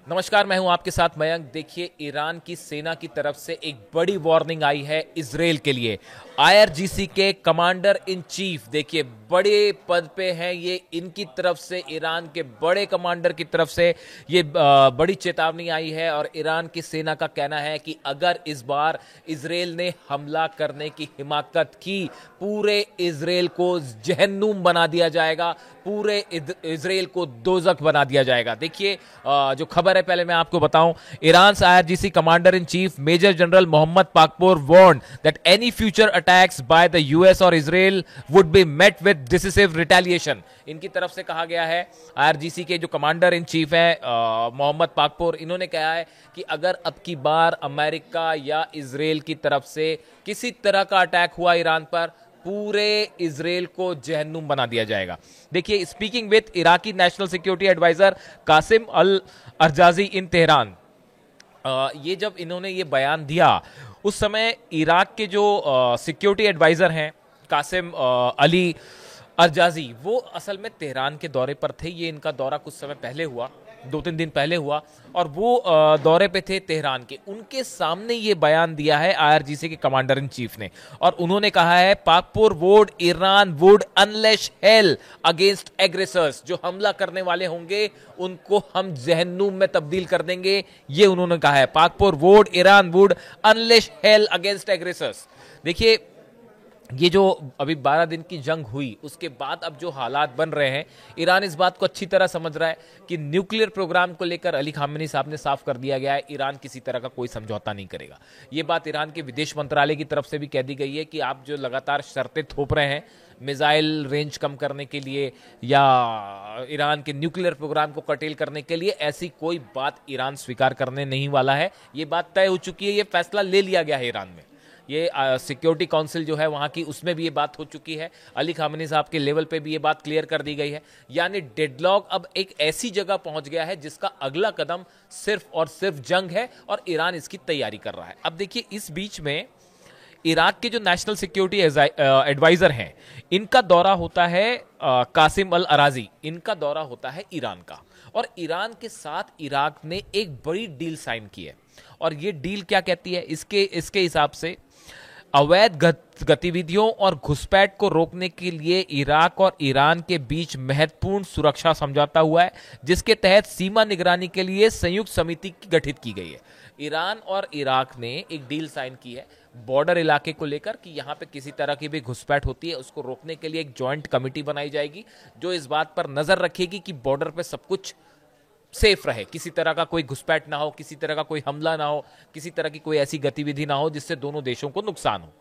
नमस्कार, मैं हूं आपके साथ मयंक। देखिए, ईरान की सेना की तरफ से एक बड़ी वार्निंग आई है इजराइल के लिए। आईआरजीसी के कमांडर इन चीफ, देखिए बड़े पद पे हैं ये, इनकी तरफ से, ईरान के बड़े कमांडर की तरफ से ये बड़ी चेतावनी आई है। और ईरान की सेना का कहना है कि अगर इस बार इजराइल ने हमला करने की हिमाकत की, पूरे इजराइल को जहन्नुम बना दिया जाएगा, पूरे इजराइल को दोजख बना दिया जाएगा। देखिए, जो खबर है पहले मैं आपको बताऊं। Iran IRGC commander in chief major general Mohammad Pakpour warned that any future attacks by the US और Israel would be met with decisive retaliation. इनकी तरफ से कहा गया है, आईआरजीसी के जो कमांडर इन चीफ है मोहम्मद पाकपोर, इन्होंने कहा है कि अगर अब की बार अमेरिका या इजराइल की तरफ से किसी तरह का अटैक हुआ ईरान पर, पूरे इजराइल को जहन्नुम बना दिया जाएगा। देखिए, speaking with Iraqi national security adviser Qasim al Araji in Tehran, ये जब इन्होंने ये बयान दिया, उस समय इराक के जो सिक्योरिटी एडवाइजर हैं कासिम अली अरजाजी, वो असल में तेहरान के दौरे पर थे। ये इनका दौरा कुछ समय पहले हुआ, 2-3 दिन पहले हुआ, और वो दौरे पे थे तेहरान के। उनके सामने ये बयान दिया है आईआरजीसी के कमांडर इन चीफ ने, और उन्होंने कहा है Pakpour would Iran would unleash hell against aggressors. जो हमला करने वाले होंगे उनको हम जहन्नुम में तब्दील कर देंगे, ये उन्होंने कहा है। Pakpour would Iran would unleash hell against aggressors. देखिए, ये जो अभी 12 दिन की जंग हुई, उसके बाद अब जो हालात बन रहे हैं, ईरान इस बात को अच्छी तरह समझ रहा है कि न्यूक्लियर प्रोग्राम को लेकर अली खामेनी साहब ने साफ कर दिया गया है, ईरान किसी तरह का कोई समझौता नहीं करेगा। ये बात ईरान के विदेश मंत्रालय की तरफ से भी कह दी गई है कि आप जो लगातार शर्तें थोप रहे हैं मिसाइल रेंज कम करने के लिए या ईरान के न्यूक्लियर प्रोग्राम को कर्टेल करने के लिए, ऐसी कोई बात ईरान स्वीकार करने नहीं वाला है। ये बात तय हो चुकी है, ये फैसला ले लिया गया है ईरान में। ये सिक्योरिटी काउंसिल जो है वहाँ की, उसमें भी ये बात हो चुकी है। अली खामेनी साहब के लेवल पे भी ये बात क्लियर कर दी गई है। यानी डेडलॉक अब एक ऐसी जगह पहुंच गया है जिसका अगला कदम सिर्फ और सिर्फ जंग है, और ईरान इसकी तैयारी कर रहा है। अब देखिए, इस बीच में इराक के जो नेशनल सिक्योरिटी एडवाइजर हैं, इनका दौरा होता है, कासिम अल अराजी, इनका दौरा होता है ईरान का। और ईरान के साथ इराक ने एक बड़ी डील साइन की है, और ये डील क्या कहती है, इसके हिसाब से अवैध गतिविधियों और घुसपैठ को रोकने के लिए इराक और ईरान के बीच महत्वपूर्ण सुरक्षा समझौता हुआ है, जिसके तहत सीमा निगरानी के लिए संयुक्त समिति गठित की गई है। ईरान और इराक ने एक डील साइन की है बॉर्डर इलाके को लेकर कि यहां पे किसी तरह की भी घुसपैठ होती है उसको रोकने के लिए एक जॉइंट कमिटी बनाई जाएगी, जो इस बात पर नजर रखेगी कि बॉर्डर पे सब कुछ सेफ रहे, किसी तरह का कोई घुसपैठ ना हो, किसी तरह का कोई हमला ना हो, किसी तरह की कोई ऐसी गतिविधि ना हो जिससे दोनों देशों को नुकसान हो।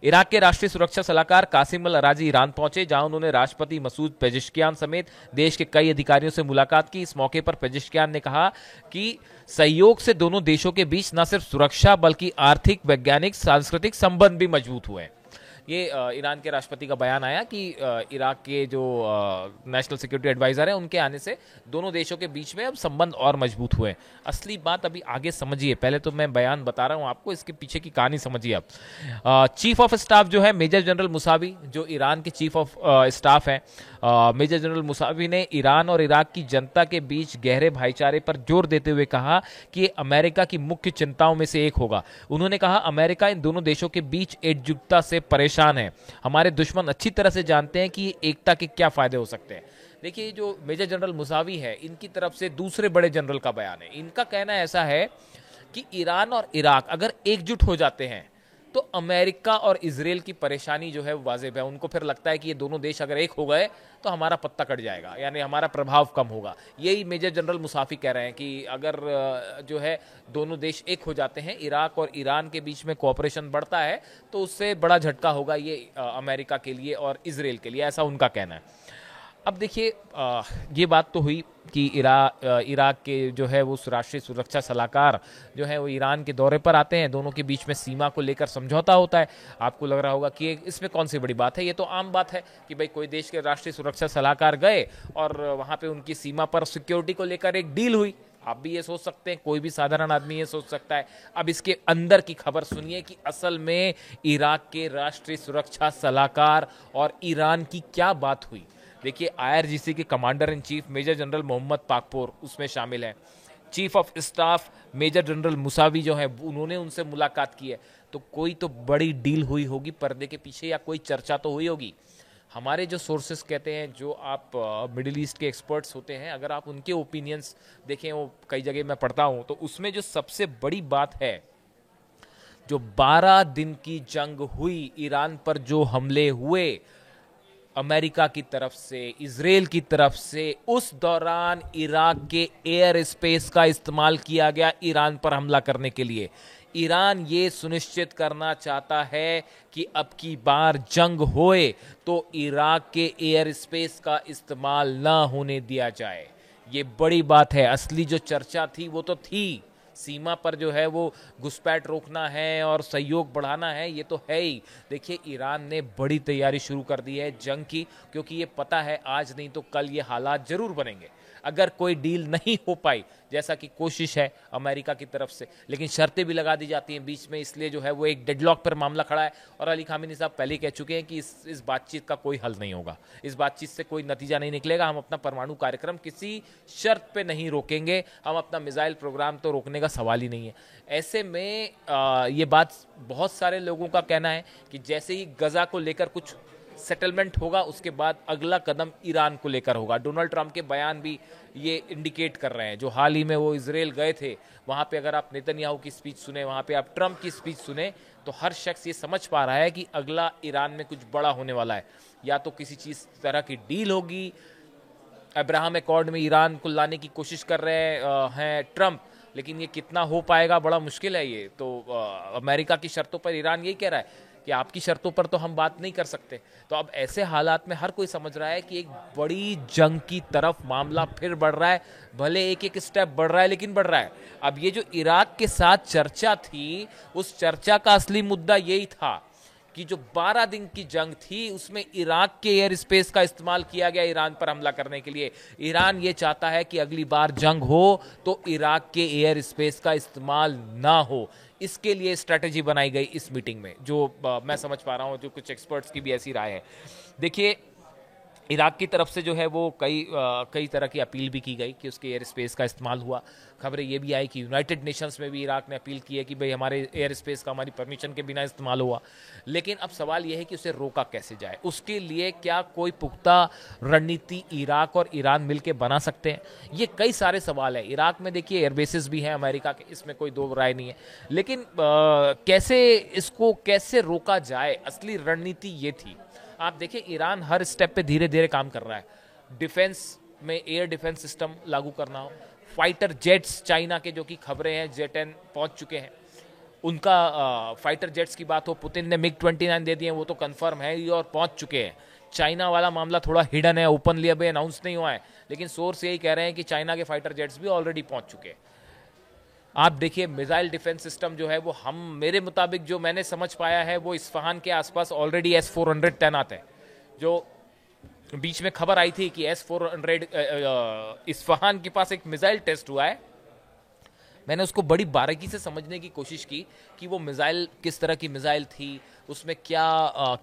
इराक के राष्ट्रीय सुरक्षा सलाहकार कासिम अल अराजी ईरान पहुंचे, जहां उन्होंने राष्ट्रपति मसूद पेजिशकियान समेत देश के कई अधिकारियों से मुलाकात की। इस मौके पर पेजिशकियान ने कहा कि सहयोग से दोनों देशों के बीच न सिर्फ सुरक्षा बल्कि आर्थिक, वैज्ञानिक, सांस्कृतिक संबंध भी मजबूत हुए। ये ईरान के राष्ट्रपति का बयान आया कि इराक के जो नेशनल सिक्योरिटी एडवाइजर हैं, उनके आने से दोनों देशों के बीच में अब संबंध और मजबूत हुए। असली बात अभी आगे समझिए, पहले तो मैं बयान बता रहा हूं आपको, इसके पीछे की कहानी समझिए अब। चीफ ऑफ स्टाफ जो है मेजर जनरल मुसावी, जो ईरान के चीफ ऑफ स्टाफ हैं, मेजर जनरल मुसावी ने ईरान और इराक की जनता के बीच गहरे भाईचारे पर जोर देते हुए कहा कि अमेरिका की मुख्य चिंताओं में से एक होगा। उन्होंने कहा, अमेरिका इन दोनों देशों के बीच एकजुटता से परेशान है। हमारे दुश्मन अच्छी तरह से जानते हैं कि एकता के क्या फायदे हो सकते हैं। देखिए, जो मेजर जनरल मुसावी है, इनकी तरफ से दूसरे बड़े जनरल का बयान है। इनका कहना ऐसा है कि ईरान और इराक अगर एकजुट हो जाते हैं तो अमेरिका और इजराइल की परेशानी जो है वो वाजिब है। उनको फिर लगता है कि ये दोनों देश अगर एक हो गए तो हमारा पत्ता कट जाएगा, यानी हमारा प्रभाव कम होगा। यही मेजर जनरल मुसाफी कह रहे हैं कि अगर जो है दोनों देश एक हो जाते हैं, इराक और ईरान के बीच में कोऑपरेशन बढ़ता है, तो उससे बड़ा झटका होगा ये अमेरिका के लिए और इजराइल के लिए, ऐसा उनका कहना है। अब देखिए, ये बात तो हुई कि इराक के जो है वो राष्ट्रीय सुरक्षा सलाहकार जो है वो ईरान के दौरे पर आते हैं, दोनों के बीच में सीमा को लेकर समझौता होता है। आपको लग रहा होगा कि इसमें कौन सी बड़ी बात है, ये तो आम बात है कि भाई कोई देश के राष्ट्रीय सुरक्षा सलाहकार गए और वहाँ पे उनकी सीमा पर सिक्योरिटी को लेकर एक डील हुई। आप भी ये सोच सकते हैं, कोई भी साधारण आदमी ये सोच सकता है। अब इसके अंदर की खबर सुनिए कि असल में इराक के राष्ट्रीय सुरक्षा सलाहकार और ईरान की क्या बात हुई। देखिए, आईआरजीसी के commander in chief major general Mohammad Pakpour उसमें शामिल हैं। Chief of staff major general Mousavi जो है उन्होंने उनसे मुलाकात की है। तो कोई तो बड़ी डील हुई होगी पर्दे के पीछे, या कोई चर्चा तो हुई होगी। हमारे जो सोर्सेस कहते हैं, जो आप मिडिल ईस्ट के एक्सपर्ट्स होते हैं, अगर आप उनके ओपिनियंस देखें, वो कई जगह मैं पढ़ता हूँ, तो उसमें जो सबसे बड़ी बात है, जो 12 दिन की जंग हुई, ईरान पर जो हमले हुए अमेरिका की तरफ से, इजराइल की तरफ से, उस दौरान इराक के एयर स्पेस का इस्तेमाल किया गया ईरान पर हमला करने के लिए। ईरान ये सुनिश्चित करना चाहता है कि अब की बार जंग होए तो इराक के एयर स्पेस का इस्तेमाल ना होने दिया जाए। ये बड़ी बात है। असली जो चर्चा थी वो तो थी, सीमा पर जो है वो घुसपैठ रोकना है और सहयोग बढ़ाना है, ये तो है ही। देखिए, ईरान ने बड़ी तैयारी शुरू कर दी है जंग की, क्योंकि ये पता है आज नहीं तो कल ये हालात जरूर बनेंगे। अगर कोई डील नहीं हो पाई, जैसा कि कोशिश है अमेरिका की तरफ से, लेकिन शर्तें भी लगा दी जाती हैं बीच में, इसलिए जो है वो एक डेडलॉक पर मामला खड़ा है। और अली खामेनी साहब पहले ही कह चुके हैं कि इस बातचीत का कोई हल नहीं होगा, इस बातचीत से कोई नतीजा नहीं निकलेगा। हम अपना परमाणु कार्यक्रम किसी शर्त पे नहीं रोकेंगे, हम अपना मिसाइल प्रोग्राम तो रोकने का सवाल ही नहीं है। ऐसे में ये बात बहुत सारे लोगों का कहना है कि जैसे ही गजा को लेकर कुछ सेटलमेंट होगा, उसके बाद अगला कदम ईरान को लेकर होगा। डोनाल्ड ट्रंप के बयान भी ये इंडिकेट कर रहे हैं। जो हाल ही में वो इजराइल गए थे, वहाँ पे अगर आप नेतन्याहू की स्पीच सुने, वहाँ पे आप ट्रंप की स्पीच सुने, तो हर शख्स ये समझ पा रहा है कि अगला ईरान में कुछ बड़ा होने वाला है। या तो किसी चीज़ तरह की डील होगी, अब्राहम एकॉर्ड में ईरान को लाने की कोशिश कर रहे हैं ट्रंप, लेकिन ये कितना हो पाएगा बड़ा मुश्किल है। ये तो अमेरिका की शर्तों पर ईरान यही कह रहा है कि आपकी शर्तों पर तो हम बात नहीं कर सकते। तो अब ऐसे हालात में हर कोई समझ रहा है कि एक बड़ी जंग की तरफ मामला फिर बढ़ रहा है। भले एक एक स्टेप बढ़ रहा है, लेकिन बढ़ रहा है। अब ये जो इराक के साथ चर्चा थी, उस चर्चा का असली मुद्दा यही था कि जो 12 दिन की जंग थी, उसमें इराक के एयर स्पेस का इस्तेमाल किया गया ईरान पर हमला करने के लिए। ईरान ये चाहता है कि अगली बार जंग हो तो इराक के एयर स्पेस का इस्तेमाल ना हो। इसके लिए स्ट्रेटेजी बनाई गई इस मीटिंग में, जो मैं समझ पा रहा हूं, जो कुछ एक्सपर्ट्स की भी ऐसी राय है। देखिए, इराक की तरफ से जो है वो कई तरह की अपील भी की गई कि उसके एयर स्पेस का इस्तेमाल हुआ। खबरें ये भी आई कि यूनाइटेड नेशंस में भी इराक ने अपील की है कि भाई हमारे एयर स्पेस का हमारी परमिशन के बिना इस्तेमाल हुआ। लेकिन अब सवाल यह है कि उसे रोका कैसे जाए। उसके लिए क्या कोई पुख्ता रणनीति इराक और ईरान मिलकर बना सकते हैं? ये कई सारे सवाल है। इराक में देखिए एयरबेसेस भी हैं अमेरिका के, इसमें कोई दो राय नहीं है। लेकिन कैसे रोका जाए, असली रणनीति ये थी। आप देखिए, ईरान हर स्टेप पे धीरे धीरे काम कर रहा है। डिफेंस में एयर डिफेंस सिस्टम लागू करना हो, फाइटर जेट्स चाइना के, जो कि खबरें हैं J-10 पहुंच चुके हैं, उनका फाइटर जेट्स की बात हो, पुतिन ने MiG-29 दे दिए, वो तो कंफर्म है ही और पहुंच चुके हैं। चाइना वाला मामला थोड़ा हिडन है, ओपनली अभी अनाउंस नहीं हुआ है, लेकिन सोर्स यही कह रहे हैं कि चाइना के फाइटर जेट्स भी ऑलरेडी पहुंच चुके हैं। आप देखिए, मिसाइल डिफेंस सिस्टम जो है वो मेरे मुताबिक जो मैंने समझ पाया है, वो इस्फहान के आसपास ऑलरेडी S-400 तैनात है। जो बीच में खबर आई थी कि S-400 इस्फहान के पास एक मिसाइल टेस्ट हुआ है। मैंने उसको बड़ी बारीकी से समझने की कोशिश की कि वो मिसाइल किस तरह की मिसाइल थी, उसमें क्या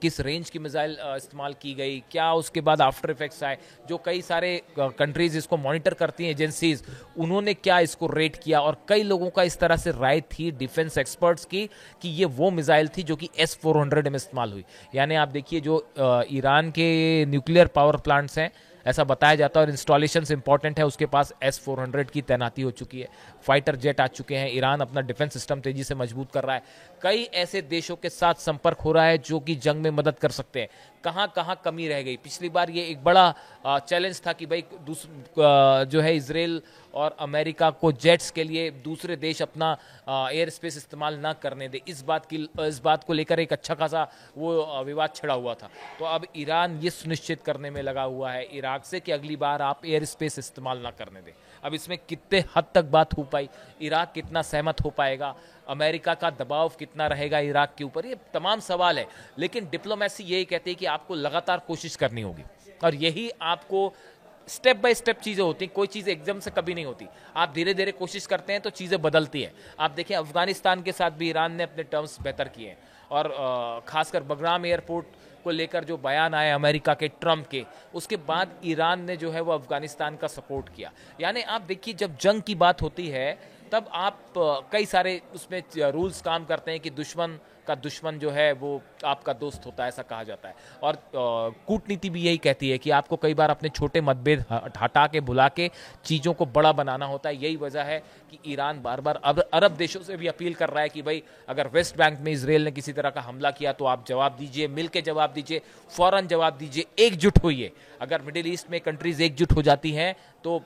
किस रेंज की मिसाइल इस्तेमाल की गई, क्या उसके बाद आफ्टर इफेक्ट्स आए। जो कई सारे कंट्रीज इसको मॉनिटर करती हैं, एजेंसीज, उन्होंने क्या इसको रेट किया। और कई लोगों का इस तरह से राय थी, डिफेंस एक्सपर्ट्स की, कि ये वो मिसाइल थी जो कि S-400 में इस्तेमाल हुई। यानी आप देखिए, जो ईरान के न्यूक्लियर पावर प्लांट्स हैं, ऐसा बताया जाता है, और इंस्टॉलेशंस इंपॉर्टेंट है, उसके पास S-400 की तैनाती हो चुकी है, फाइटर जेट आ चुके हैं। ईरान अपना डिफेंस सिस्टम तेजी से मजबूत कर रहा है। कई ऐसे देशों के साथ संपर्क हो रहा है जो कि जंग में मदद कर सकते हैं। कहां कहां कमी रह गई? पिछली बार ये एक बड़ा चैलेंज था कि भाई जो है इजराइल और अमेरिका को जेट्स के लिए दूसरे देश अपना एयर स्पेस इस्तेमाल ना करने दे। इस बात को लेकर एक अच्छा खासा वो विवाद छिड़ा हुआ था। तो अब ईरान ये सुनिश्चित करने में लगा हुआ है इराक से कि अगली बार आप एयर स्पेस इस्तेमाल ना करने दें। अब इसमें कितने हद तक बात हो पाई, इराक कितना सहमत हो पाएगा, अमेरिका का दबाव कितना रहेगा इराक के ऊपर, ये तमाम सवाल है। लेकिन डिप्लोमेसी यही कहती है कि आपको लगातार कोशिश करनी होगी, और यही आपको स्टेप बाय स्टेप चीजें होती हैं। कोई चीज एकदम से कभी नहीं होती, आप धीरे धीरे कोशिश करते हैं तो चीजें बदलती हैं। आप देखिए, अफगानिस्तान के साथ भी ईरान ने अपने टर्म्स बेहतर किए हैं, और खासकर बगराम एयरपोर्ट को लेकर जो बयान आए अमेरिका के ट्रंप के, उसके बाद ईरान ने जो है वो अफगानिस्तान का सपोर्ट किया। यानी आप देखिए जब जंग की बात होती है तब आप कई सारे उसमें रूल्स काम करते हैं कि दुश्मन का दुश्मन जो है वो आपका दोस्त होता है, ऐसा कहा जाता है। और कूटनीति भी यही कहती है कि आपको कई बार अपने छोटे मतभेद हटा के भुला के चीज़ों को बड़ा बनाना होता है। यही वजह है कि ईरान बार बार अब अरब देशों से भी अपील कर रहा है कि भाई अगर वेस्ट बैंक में इसराइल ने किसी तरह का हमला किया तो आप जवाब दीजिए, मिल के जवाब दीजिए, फौरन जवाब दीजिए, एकजुट होइए। अगर मिडिल ईस्ट में कंट्रीज एकजुट हो जाती हैं तो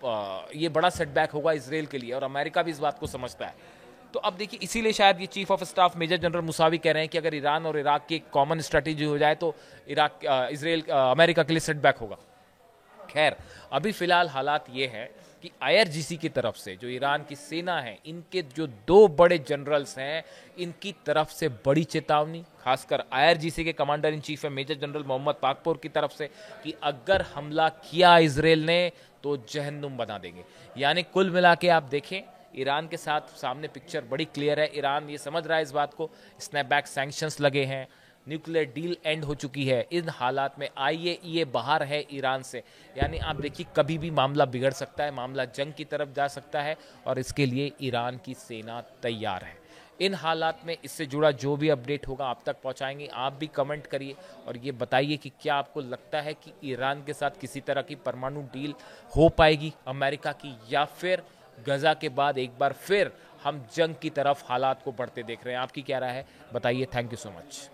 ये बड़ा सेटबैक होगा इसराइल के लिए, और अमेरिका भी इस बात को समझता है। तो अब देखिए इसीलिए शायद ये chief of staff major general Mousavi कह रहे हैं कि अगर ईरान और इराक की एक कॉमन स्ट्रेटेजी हो जाए तो इसराइल अमेरिका के लिए सेटबैक होगा। खैर अभी फिलहाल हालात ये है कि आईआरजीसी की तरफ से जो ईरान की सेना है, इनके जो 2 बड़े जनरल्स हैं, इनकी तरफ से बड़ी चेतावनी, खासकर आईआरजीसी के कमांडर इन चीफ है मेजर जनरल मोहम्मद पाकपोर की तरफ से कि अगर हमला किया इसराइल ने तो जहन्नुम बना देंगे। यानी कुल मिला के आप देखें ईरान के साथ सामने पिक्चर बड़ी क्लियर है। ईरान ये समझ रहा है इस बात को, स्नैपबैक सैंक्शंस लगे हैं, न्यूक्लियर डील एंड हो चुकी है। इन हालात में आईएईए बाहर है ईरान से, यानी आप देखिए कभी भी मामला बिगड़ सकता है, मामला जंग की तरफ जा सकता है, और इसके लिए ईरान की सेना तैयार है। इन हालात में इससे जुड़ा जो भी अपडेट होगा आप तक पहुंचाएंगे। आप भी कमेंट करिए और ये बताइए कि क्या आपको लगता है कि ईरान के साथ किसी तरह की परमाणु डील हो पाएगी अमेरिका की, या फिर गजा के बाद एक बार फिर हम जंग की तरफ हालात को बढ़ते देख रहे हैं। आपकी क्या राय है बताइए। Thank you so much.